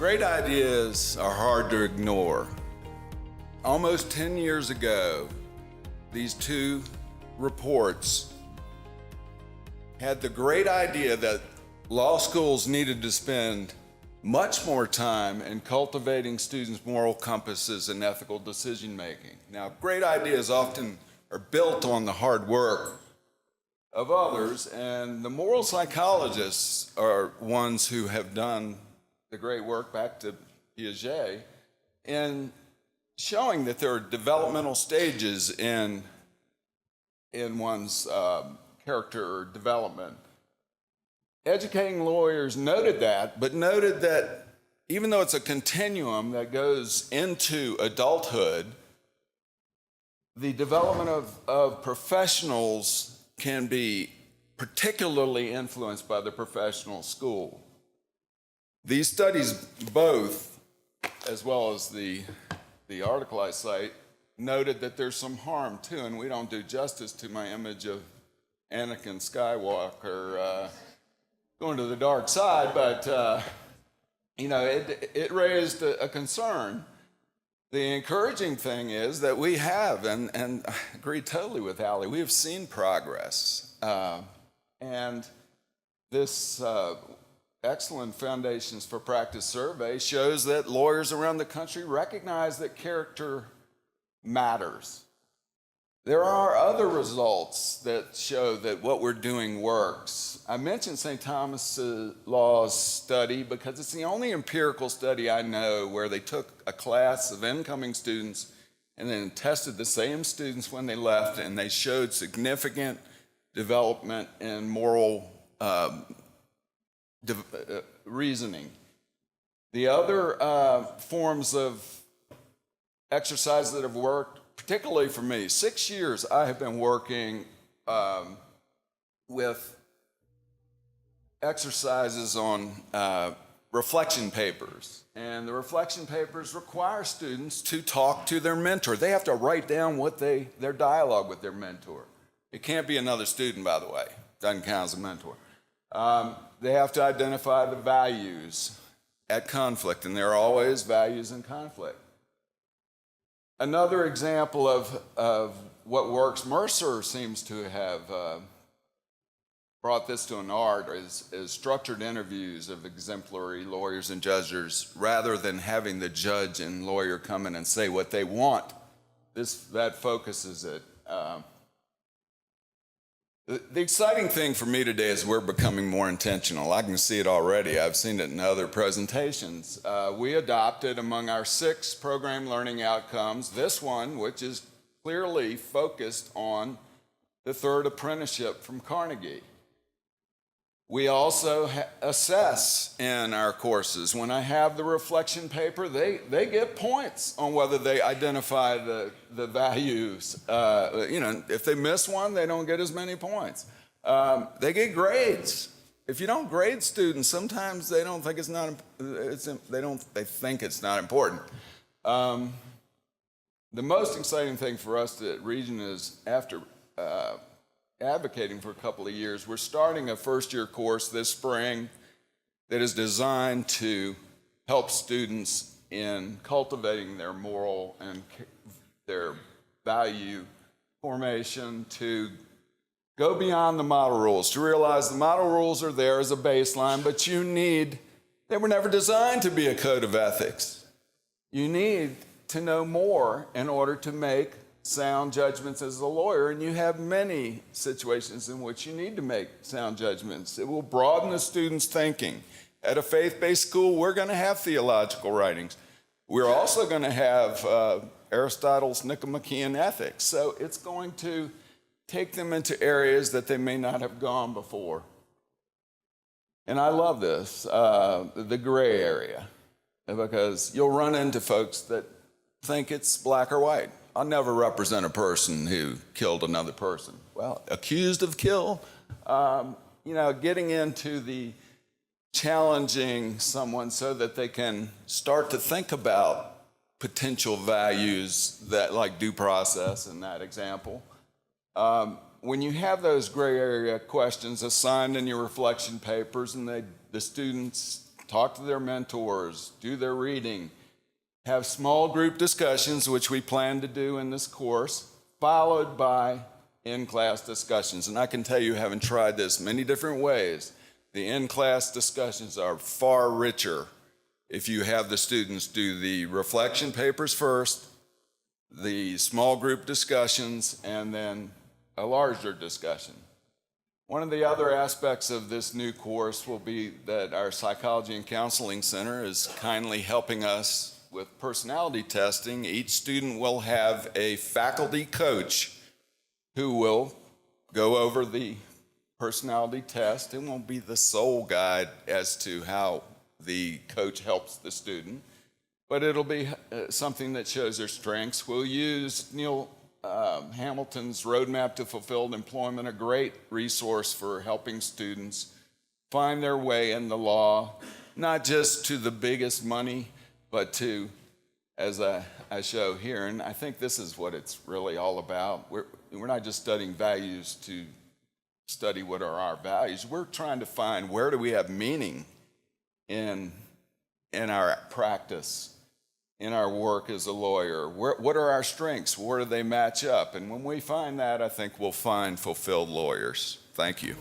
Great ideas are hard to ignore. Almost 10 years ago, these two reports had the great idea that law schools needed to spend much more time in cultivating students' moral compasses and ethical decision making. Now, great ideas often are built on the hard work of others, and the moral psychologists are ones who have done the great work, back to Piaget, in showing that there are developmental stages in one's character development. Educating lawyers noted that, but noted that even though it's a continuum that goes into adulthood, the development of professionals can be particularly influenced by the professional school. These studies both, as well as the article I cite, noted that there's some harm too, and we don't do justice to my image of Anakin Skywalker going to the dark side, but it raised a concern. The encouraging thing is that we have, and I agree totally with Allie, we have seen progress. And this excellent Foundations for Practice survey shows that lawyers around the country recognize that character matters. There are other results that show that what we're doing works. I mentioned St. Thomas Law's study because it's the only empirical study I know where they took a class of incoming students and then tested the same students when they left, and they showed significant development in moral reasoning. The other forms of exercise that have worked, particularly for me, 6 years I have been working with exercises on reflection papers. And the reflection papers require students to talk to their mentor. They have to write down their dialogue with their mentor. It can't be another student, by the way. Doesn't count as a mentor. They have to identify the values at conflict, and there are always values in conflict. Another example of what works, Mercer seems to have brought this to an art, is structured interviews of exemplary lawyers and judges rather than having the judge and lawyer come in and say what they want. That focuses it. The exciting thing for me today is we're becoming more intentional. I can see it already. I've seen it in other presentations. We adopted among our 6 program learning outcomes this one, which is clearly focused on the third apprenticeship from Carnegie. We also assess in our courses. When I have the reflection paper, they get points on whether they identify the values. If they miss one, they don't get as many points. They get grades. If you don't grade students, sometimes they don't think they think it's not important. The most exciting thing for us at Regent is, after advocating for a couple of years, we're starting a first-year course this spring that is designed to help students in cultivating their moral and their value formation, to go beyond the model rules, to realize the model rules are there as a baseline, but they were never designed to be a code of ethics. You need to know more in order to make sound judgments as a lawyer, and you have many situations in which you need to make sound judgments. It will broaden the student's thinking. At a faith-based school, we're going to have theological writings. We're also going to have Aristotle's Nicomachean ethics. So it's going to take them into areas that they may not have gone before. And I love this, the gray area, because you'll run into folks that think it's black or white. I'll never represent a person who killed another person. Well, accused of kill, getting into the challenging someone so that they can start to think about potential values that, like due process in that example. When you have those gray area questions assigned in your reflection papers and the students talk to their mentors, do their reading, have small group discussions, which we plan to do in this course, followed by in-class discussions. And I can tell you, having tried this many different ways, the in-class discussions are far richer if you have the students do the reflection papers first, the small group discussions, and then a larger discussion. One of the other aspects of this new course will be that our Psychology and Counseling Center is kindly helping us with personality testing. Each student will have a faculty coach who will go over the personality test. It won't be the sole guide as to how the coach helps the student, but it'll be something that shows their strengths. We'll use Neil Hamilton's Roadmap to Fulfilled Employment, a great resource for helping students find their way in the law, not just to the biggest money, but to, as I show here, and I think this is what it's really all about. We're not just studying values to study what are our values. We're trying to find where do we have meaning in our practice, in our work as a lawyer. What are our strengths? Where do they match up? And when we find that, I think we'll find fulfilled lawyers. Thank you.